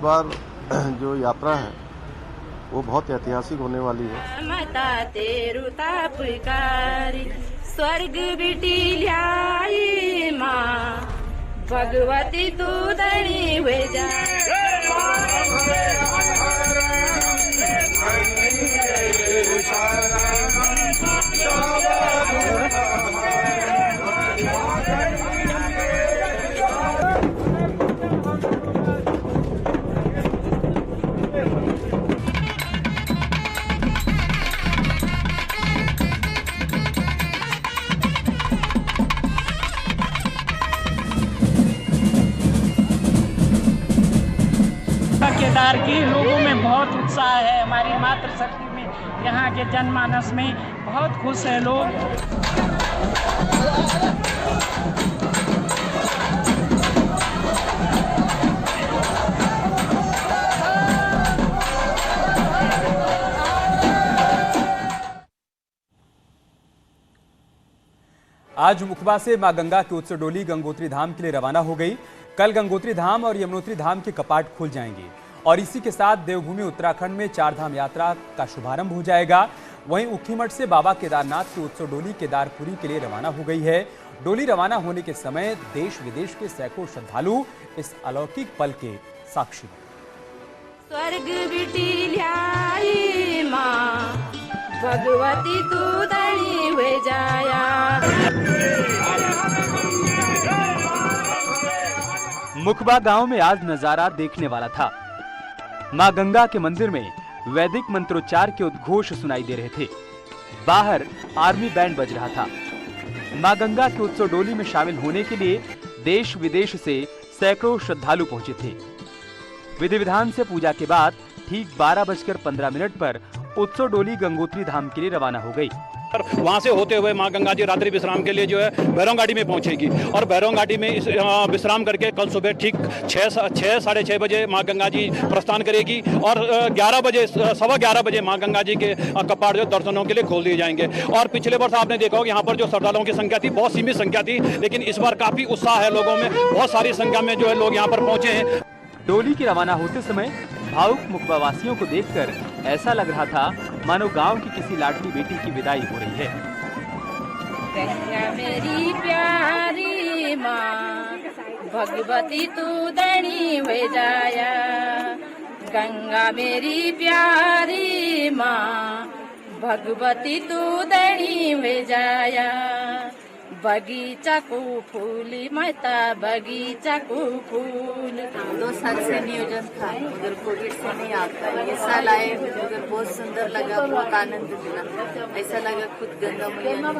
बार जो यात्रा है वो बहुत ऐतिहासिक होने वाली है। माता तेरू तापकारी स्वर्ग बिटी ल्याई माँ भगवती तू धनी हुए जा। केदार की लोगों में बहुत उत्साह है, हमारी मातृशक्ति में, यहाँ के जनमानस में बहुत खुश है लोग। आज मुखबा से मां गंगा की उत्सव डोली गंगोत्री धाम के लिए रवाना हो गई। कल गंगोत्री धाम और यमुनोत्री धाम के कपाट खुल जाएंगे और इसी के साथ देवभूमि उत्तराखंड में 4 धाम यात्रा का शुभारंभ हो जाएगा। वहीं ऊखीमठ से बाबा केदारनाथ की उत्सव डोली केदारपुरी के लिए रवाना हो गई है। डोली रवाना होने के समय देश विदेश के सैकड़ों श्रद्धालु इस अलौकिक पल के साक्षी हैं। स्वर्ग बिटी ल्याई माँ भगवती तू धनी हुए जाया। मुखबा गांव में आज नजारा देखने वाला था। मां गंगा के मंदिर में वैदिक मंत्रोच्चार के उद्घोष सुनाई दे रहे थे। बाहर आर्मी बैंड बज रहा था। मां गंगा के उत्सव डोली में शामिल होने के लिए देश विदेश से सैकड़ों श्रद्धालु पहुंचे थे। विधि विधान से पूजा के बाद ठीक 12:15 पर उत्सव डोली गंगोत्री धाम के लिए रवाना हो गई। वहां से होते हुए मां गंगा जी रात्रि विश्राम के लिए जो है भैरव घाटी में पहुंचेगी और भैरव घाटी में विश्राम करके कल सुबह ठीक 6 साढ़े 6 बजे मां गंगा जी प्रस्थान करेगी और 11 बजे मां गंगा जी के कपाट जो दर्शनों के लिए खोल दिए जाएंगे। और पिछले वर्ष आपने देखा होगा यहाँ पर जो श्रद्धालुओं की संख्या थी बहुत सीमित संख्या थी, लेकिन इस बार काफी उत्साह है लोगों में, बहुत सारी संख्या में जो है लोग यहाँ पर पहुंचे हैं। डोली के रवाना होते समय भावुक मुखबावासियों को देखकर ऐसा लग रहा था मानो गांव की किसी लाडली बेटी की विदाई हो रही है। गंगा मेरी प्यारी माँ भगवती तू धनी हुए जाया। गंगा मेरी प्यारी माँ भगवती तू धनी हुए जाया। बगीचा को फूली माता बगीचा को फूल। 2 साल से नियोजन था मगर कोविड से नहीं आता है। ये साल आए मगर बहुत सुंदर लगा, बहुत आनंद मिला, ऐसा लगा खुद गंगा मैया।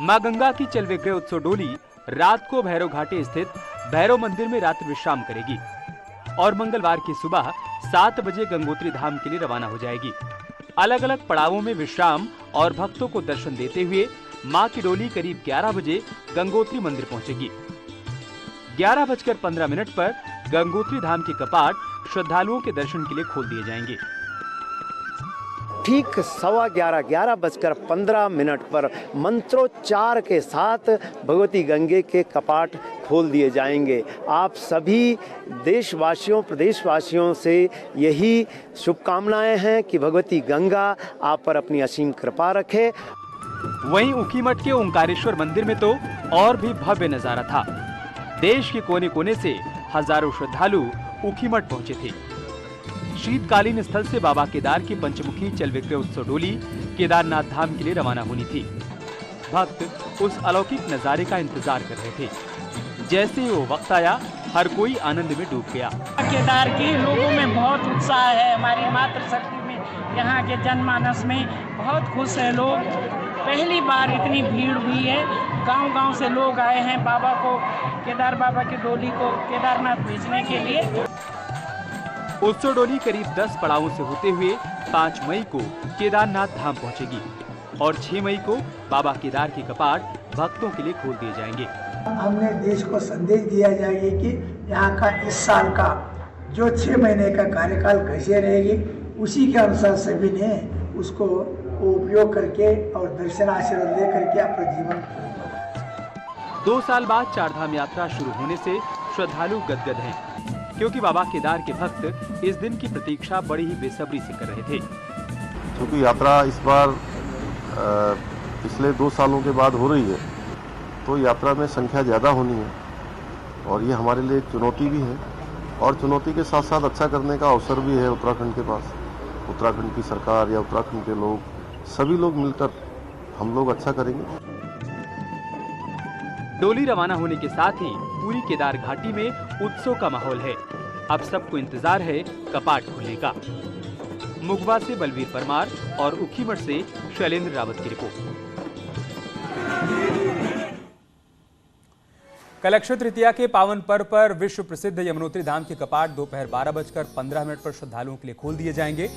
मां गंगा की चल विग्रह उत्सव डोली रात को भैरव घाटी स्थित भैरव मंदिर में रात्रि विश्राम करेगी और मंगलवार की सुबह 7 बजे गंगोत्री धाम के लिए रवाना हो जाएगी। अलग अलग पड़ावों में विश्राम और भक्तों को दर्शन देते हुए मां की डोली करीब 11 बजे गंगोत्री मंदिर पहुंचेगी। 11:15 पर गंगोत्री धाम के कपाट श्रद्धालुओं के दर्शन के लिए खोल दिए जाएंगे। ठीक 11:15 पर मंत्रोच्चार के साथ भगवती गंगे के कपाट खोल दिए जाएंगे। आप सभी देशवासियों प्रदेशवासियों से यही शुभकामनाएं हैं कि भगवती गंगा आप पर अपनी असीम कृपा रखे। वहीं ऊखीमठ के ओंकारेश्वर मंदिर में तो और भी भव्य नजारा था। देश के कोने कोने से हजारों श्रद्धालु ऊखीमठ पहुंचे थे। शीतकालीन स्थल से बाबा केदार की पंचमुखी चल विग्रह उत्सव डोली केदारनाथ धाम के लिए रवाना होनी थी। भक्त उस अलौकिक नजारे का इंतजार कर रहे थे। जैसे ही वो वक्त आया हर कोई आनंद में डूब गया। केदार की लोगों में बहुत उत्साह है, हमारी मातृशक्ति में, यहाँ के जनमानस में बहुत खुश है लोग। पहली बार इतनी भीड़ हुई है, गांव-गांव से लोग आए हैं बाबा को, केदार बाबा की डोली को केदारनाथ भेजने के लिए। उत्सव डोली करीब 10 पड़ावों से होते हुए 5 मई को केदारनाथ धाम पहुंचेगी और 6 मई को बाबा केदार के कपाट भक्तों के लिए खोल दिए जाएंगे। हमने देश को संदेश दिया जाएगी कि यहाँ का इस साल का जो 6 महीने का कार्यकाल कैसे रहेगी, उसी के अनुसार सभी ने उसको उपयोग करके और दर्शन आशीर्वाद ले करके अपना जीवन। 2 साल बाद 4 धाम यात्रा शुरू होने से श्रद्धालु गदगद हैं, क्योंकि बाबा केदार के भक्त इस दिन की प्रतीक्षा बड़ी ही बेसब्री से कर रहे थे। क्योंकि यात्रा इस बार पिछले 2 सालों के बाद हो रही है, तो यात्रा में संख्या ज़्यादा होनी है और ये हमारे लिए एक चुनौती भी है, और चुनौती के साथ साथ अच्छा करने का अवसर भी है उत्तराखंड के पास। उत्तराखंड की सरकार या उत्तराखंड के लोग, सभी लोग मिलकर हम लोग अच्छा करेंगे। डोली रवाना होने के साथ ही पूरी केदार घाटी में उत्सव का माहौल है। अब सबको इंतजार है कपाट खुलने का। मुगवा से बलवीर परमार और उखीमठ से शैलेंद्र रावत की रिपोर्ट। कल अक्षय तृतीया के पावन पर्व पर विश्व प्रसिद्ध यमुनोत्री धाम के कपाट दोपहर 12:15 पर श्रद्धालुओं के लिए खोल दिए जाएंगे।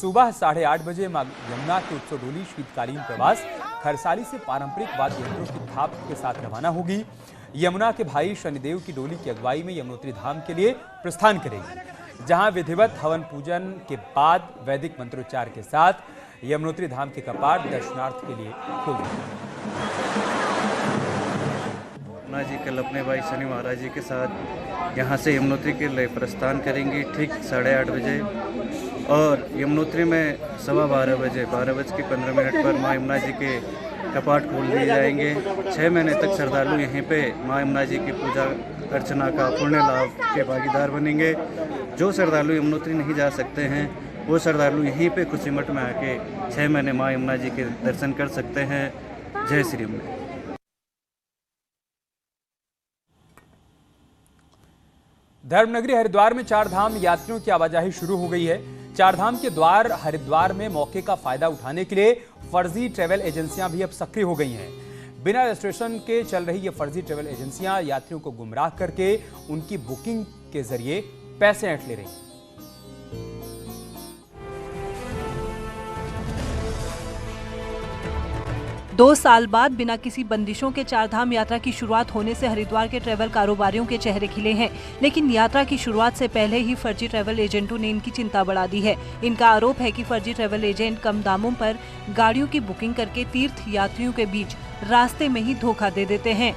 सुबह 8:30 बजे मां यमुना की उत्सव डोली शीतकालीन प्रवास खरसाली से पारंपरिक वाद्य यंत्रों की थाप के साथ रवाना होगी। यमुना के भाई शनिदेव की डोली की अगुवाई में यमुनोत्री धाम के लिए प्रस्थान करेगी, जहां विधिवत हवन पूजन के बाद वैदिक मंत्रोच्चार के साथ यमुनोत्री धाम के कपाट दर्शनार्थ के लिए खोल दिए। यमुना जी कल अपने भाई शनि महाराज जी के साथ यहाँ से यमुनोत्री के लिए प्रस्थान करेंगी ठीक 8:30 बजे, और यमुनोत्री में 12:15 बजे 12:15 पर माँ यमुना जी के कपाट खोल दिए जाएंगे। 6 महीने तक श्रद्धालु यहीं पे माँ यमुना जी की पूजा अर्चना का पुण्य लाभ के भागीदार बनेंगे। जो श्रद्धालु यमुनोत्री नहीं जा सकते हैं वो श्रद्धालु यहीं पे खुशीमठ में आके 6 महीने माँ यमुना जी के दर्शन कर सकते हैं। जय श्री राम। धर्मनगरी हरिद्वार में 4 धाम यात्रियों की आवाजाही शुरू हो गई है। 4 धाम के द्वार हरिद्वार में मौके का फायदा उठाने के लिए फर्जी ट्रैवल एजेंसियां भी अब सक्रिय हो गई हैं। बिना रजिस्ट्रेशन के चल रही ये फर्जी ट्रैवल एजेंसियां यात्रियों को गुमराह करके उनकी बुकिंग के जरिए पैसे ऐंठ ले रही हैं। 2 साल बाद बिना किसी बंदिशों के 4 धाम यात्रा की शुरुआत होने से हरिद्वार के ट्रैवल कारोबारियों के चेहरे खिले हैं। लेकिन यात्रा की शुरुआत से पहले ही फर्जी ट्रैवल एजेंटों ने इनकी चिंता बढ़ा दी है। इनका आरोप है कि फर्जी ट्रैवल एजेंट कम दामों पर गाड़ियों की बुकिंग करके तीर्थ यात्रियों के बीच रास्ते में ही धोखा दे देते हैं।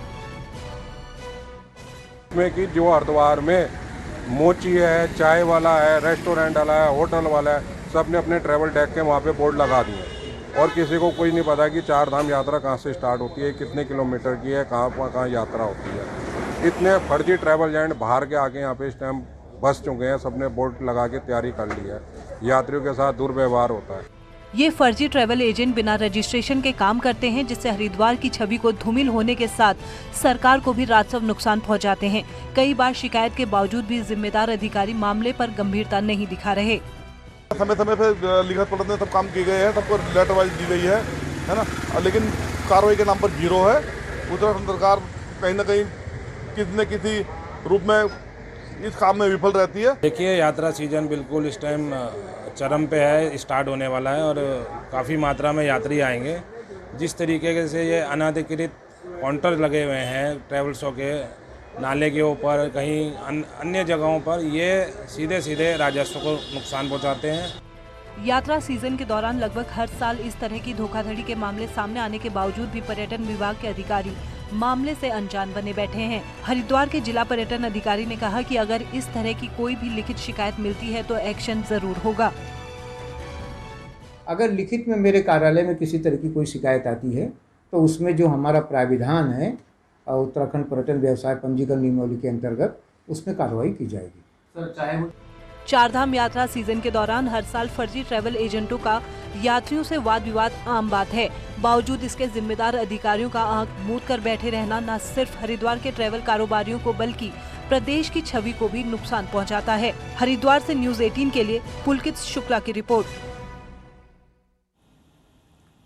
कि जो हरिद्वार में मोची है, चाय वाला है, रेस्टोरेंट वाला है, होटल वाला है, सबने अपने ट्रैवल टैग के वहाँ पे बोर्ड लगा दिए और किसी को कोई नहीं पता कि 4 धाम यात्रा कहाँ से स्टार्ट होती है, कितने किलोमीटर की है, कहाँ यात्रा होती है। इतने फर्जी ट्रैवल एजेंट बाहर के आके यहाँ पे इस टाइम बस चुके हैं, सबने बोर्ड लगा के तैयारी कर ली है। यात्रियों के साथ दुर्व्यवहार होता है। ये फर्जी ट्रैवल एजेंट बिना रजिस्ट्रेशन के काम करते हैं, जिससे हरिद्वार की छवि को धूमिल होने के साथ सरकार को भी राजस्व नुकसान पहुंचाते हैं। कई बार शिकायत के बावजूद भी जिम्मेदार अधिकारी मामले पर गंभीरता नहीं दिखा रहे। समय समय पे लिखत पढ़त में सब काम किए गए हैं, सबको लेटर वाइज दी गई है ना, लेकिन कार्रवाई के नाम पर 0 है। उत्तराखंड सरकार कहीं ना कहीं किसी न किसी रूप में इस काम में विफल रहती है। देखिए, यात्रा सीजन बिल्कुल इस टाइम चरम पे है, स्टार्ट होने वाला है और काफ़ी मात्रा में यात्री आएंगे। जिस तरीके से ये अनाधिकृत काउंटर लगे हुए हैं ट्रैवल शो के नाले के ऊपर, कहीं अन्य जगहों पर, ये सीधे सीधे राजस्व को नुकसान पहुंचाते हैं। यात्रा सीजन के दौरान लगभग हर साल इस तरह की धोखाधड़ी के मामले सामने आने के बावजूद भी पर्यटन विभाग के अधिकारी मामले से अनजान बने बैठे हैं। हरिद्वार के जिला पर्यटन अधिकारी ने कहा कि अगर इस तरह की कोई भी लिखित शिकायत मिलती है तो एक्शन जरूर होगा। अगर लिखित में मेरे कार्यालय में किसी तरह की कोई शिकायत आती है तो उसमें जो हमारा प्राविधान है उत्तराखंड पर्यटन व्यवसाय पंजीकरण नियमावली के अंतर्गत उसमें कार्रवाई की जाएगी। सर, चाहे 4 धाम यात्रा सीजन के दौरान हर साल फर्जी ट्रैवल एजेंटों का यात्रियों से वाद विवाद आम बात है। बावजूद इसके जिम्मेदार अधिकारियों का आंख मूंद कर बैठे रहना न सिर्फ हरिद्वार के ट्रैवल कारोबारियों को बल्कि प्रदेश की छवि को भी नुकसान पहुंचाता है। हरिद्वार से न्यूज़ 18 के लिए पुलकित शुक्ला की रिपोर्ट।